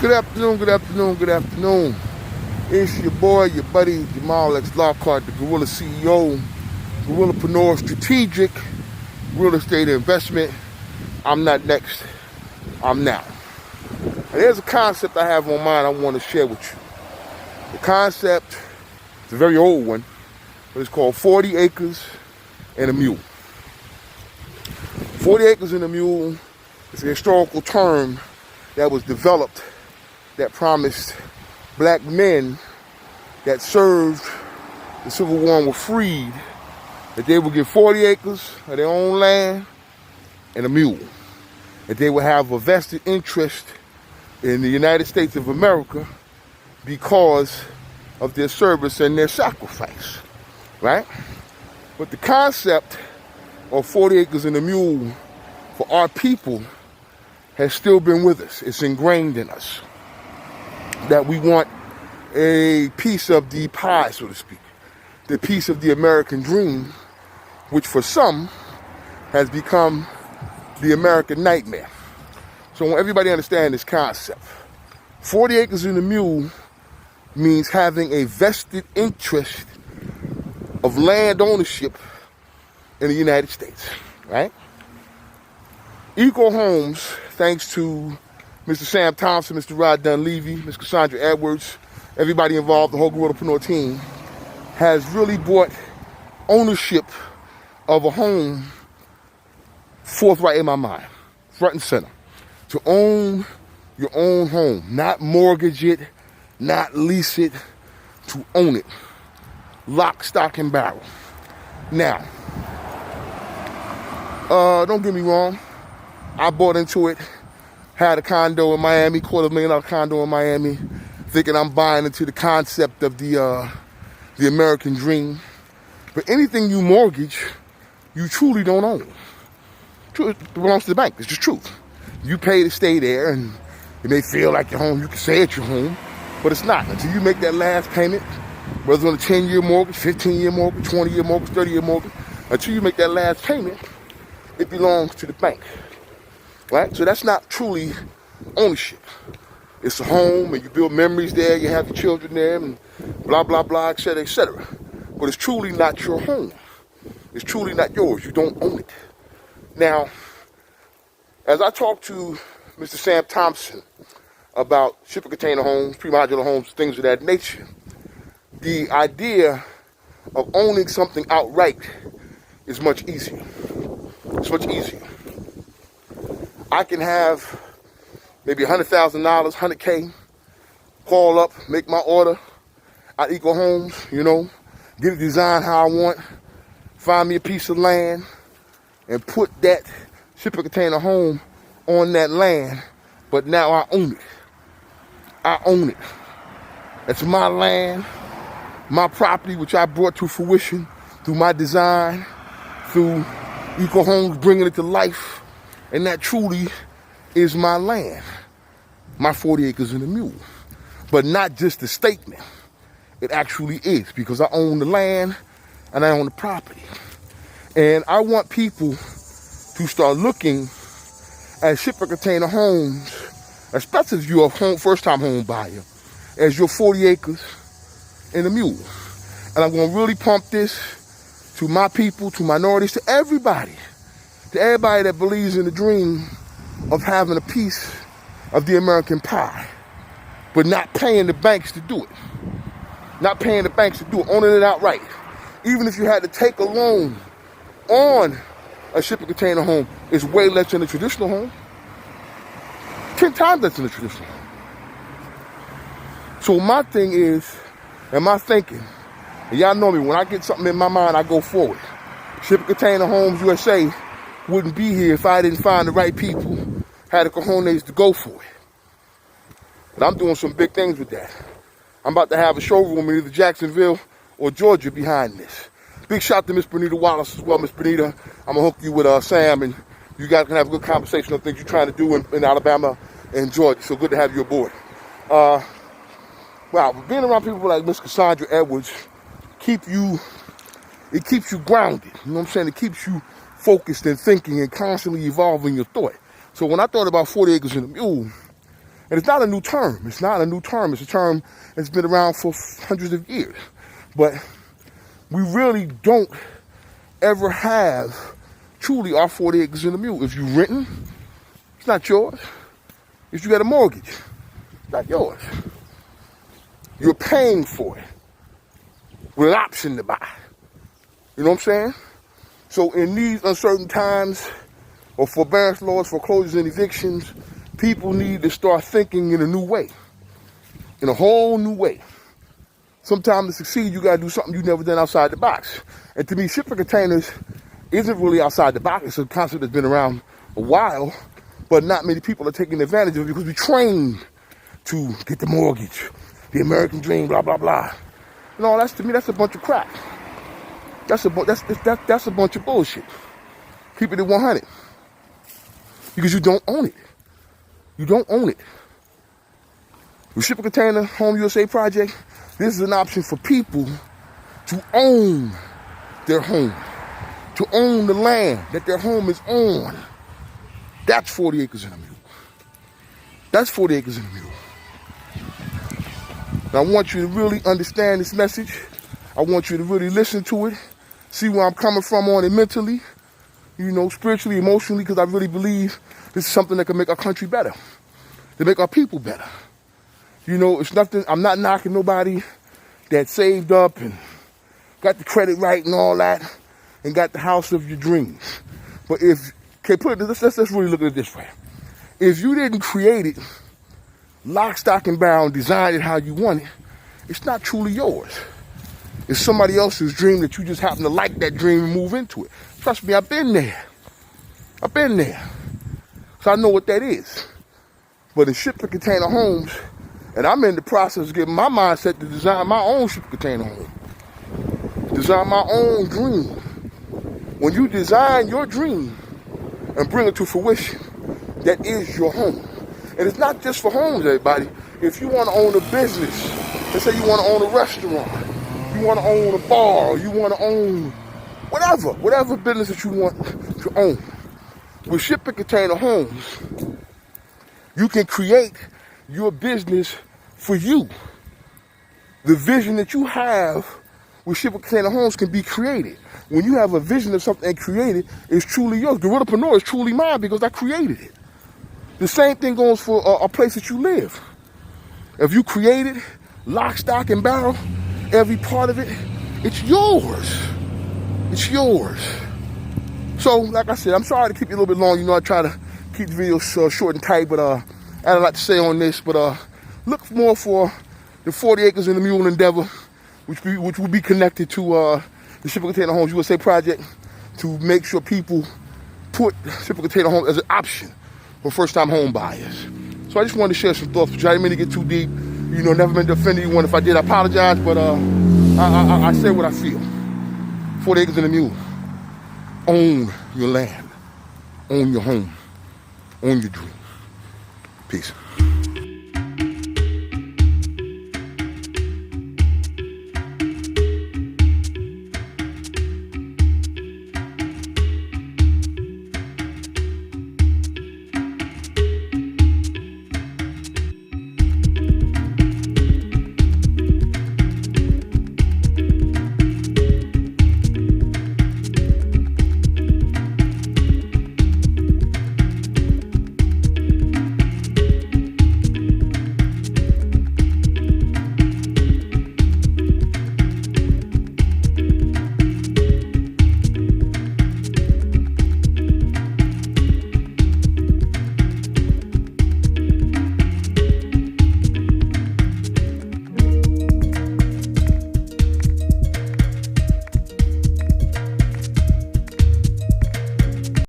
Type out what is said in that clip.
Good afternoon, good afternoon, good afternoon. It's your boy, your buddy, Jamal Lockhart, the Gorilla CEO, Guerillapreneur, strategic real estate investment. I'm not next, I'm now. And there's a concept I have on mind I want to share with you. The concept is a very old one, but it's called 40 acres and a mule. 40 acres and a mule is a historical term that was developed that promised black men that served the Civil War and were freed that they would get 40 acres of their own land and a mule. That they would have a vested interest in the United States of America because of their service and their sacrifice, right? But the concept of 40 acres and a mule for our people has still been with us. It's ingrained in us that we want a piece of the pie, so to speak, the piece of the American dream, which for some has become the American nightmare. So I want everybody to understand this concept. 40 acres and a mule means having a vested interest of land ownership in the United States, right? Eco Homes, thanks to Mr. Sam Thompson, Mr. Rod Dunleavy, Ms. Cassandra Edwards, everybody involved, the whole Guerillapreneur team, has really brought ownership of a home forthright in my mind, front and center. To own your own home, not mortgage it, not lease it, to own it. Lock, stock, and barrel. Now, don't get me wrong, I bought into it, had a condo in Miami, $250,000 condo in Miami, thinking I'm buying into the concept of the American dream. But anything you mortgage, you truly don't own. It belongs to the bank. It's just truth. You pay to stay there, and it may feel like your home. You can say it's your home, but it's not. Until you make that last payment, whether it's on a 10-year mortgage, 15-year mortgage, 20-year mortgage, 30-year mortgage, until you make that last payment, it belongs to the bank. Right? So that's not truly ownership. It's a home, and you build memories there, you have your children there, and blah, blah, blah, et cetera, et cetera. But it's truly not your home. It's truly not yours. You don't own it. Now, as I talked to Mr. Sam Thompson about shipping container homes, pre-modular homes, things of that nature, the idea of owning something outright is much easier. It's much easier. I can have maybe $100,000, $100K, call up, make my order at Eco Homes, get it designed how I want, find me a piece of land, and put that shipping container home on that land, but now I own it. I own it. It's my land, my property, which I brought to fruition through my design, through Eco Homes bringing it to life, and that truly is my land, my 40 acres and a mule. But not just a statement. It actually is, because I own the land and I own the property. And I want people to start looking at shipping container homes, especially if you're a first-time home buyer, as your 40 acres and a mule. And I'm going to really pump this to my people, to minorities, to everybody that believes in the dream of having a piece of the American pie, but not paying the banks to do it. Not paying the banks to do it, owning it outright. Even if you had to take a loan on a shipping container home, it's way less than a traditional home. 10 times less than a traditional home. So my thing is, and my thinking, and y'all know me, when I get something in my mind, I go forward. Shipping Container Homes USA wouldn't be here if I didn't find the right people, had the cojones to go for it. But I'm doing some big things with that. I'm about to have a showroom in either Jacksonville or Georgia behind this. Big shout to Miss Bonita Wallace as well. Miss Bonita, I'm going to hook you with Sam, and you guys can have a good conversation on things you're trying to do in Alabama and Georgia. So good to have you aboard. Wow, being around people like Miss Cassandra Edwards keeps you grounded. You know what I'm saying? It keeps you focused and thinking and constantly evolving your thought. So when I thought about 40 acres and a mule, And it's not a new term. It's not a new term. It's a term that's been around for hundreds of years. But we really don't ever have truly our 40 acres and a mule. If you're renting, it's not yours. If you got a mortgage, it's not yours. You're paying for it with an option to buy. You know what I'm saying? So in these uncertain times of forbearance laws, foreclosures, and evictions, people need to start thinking in a new way, in a whole new way. Sometimes to succeed, you got to do something you've never done outside the box. And to me, shipping containers isn't really outside the box. It's a concept that's been around a while, but not many people are taking advantage of it because we trained to get the mortgage, the American dream, blah, blah, blah. No, that's, to me, that's a bunch of crap. That's a bunch of bullshit. Keep it at 100. Because you don't own it. You don't own it. With Ship a Container Home USA Project, this is an option for people to own their home, to own the land that their home is on. That's 40 acres and a mule. That's 40 acres and a mule. Now, I want you to really understand this message. I want you to really listen to it, see where I'm coming from on it mentally, you know, spiritually, emotionally, because I really believe this is something that can make our country better, to make our people better. You know, it's nothing, I'm not knocking nobody that saved up and got the credit right and all that and got the house of your dreams. But if, okay, let's really look at it this way. If you didn't create it, lock, stock, and barrel, and design it how you want it, it's not truly yours. It's somebody else's dream that you just happen to like that dream and move into it. Trust me, I've been there. I've been there. So I know what that is. But in shipping container homes, and I'm in the process of getting my mindset to design my own shipping container home. Design my own dream. When you design your dream and bring it to fruition, that is your home. And it's not just for homes, everybody. If you want to own a business, let's say you want to own a restaurant, you want to own a bar, you want to own whatever business that you want to own. With shipping container homes, you can create your business for you. The vision that you have with shipping container homes can be created. When you have a vision of something and create it, it's truly yours. Guerillapreneur is truly mine because I created it. The same thing goes for a place that you live. If you create it, lock, stock, and barrel, every part of it, it's yours. It's yours. So, like I said, I'm sorry to keep you a little bit long. You know, I try to keep the videos short and tight, but I had a lot to say on this. But look more for the 40 acres and the mule endeavor, which will be connected to the Shipping Container Homes USA project to make sure people put Shipping Container Homes as an option for first-time home buyers. So I just wanted to share some thoughts with you. I didn't mean to get too deep. You know, never meant to offend anyone. If I did, I apologize. But I say what I feel. 40 acres and a mule. Own your land. Own your home. Own your dream. Peace.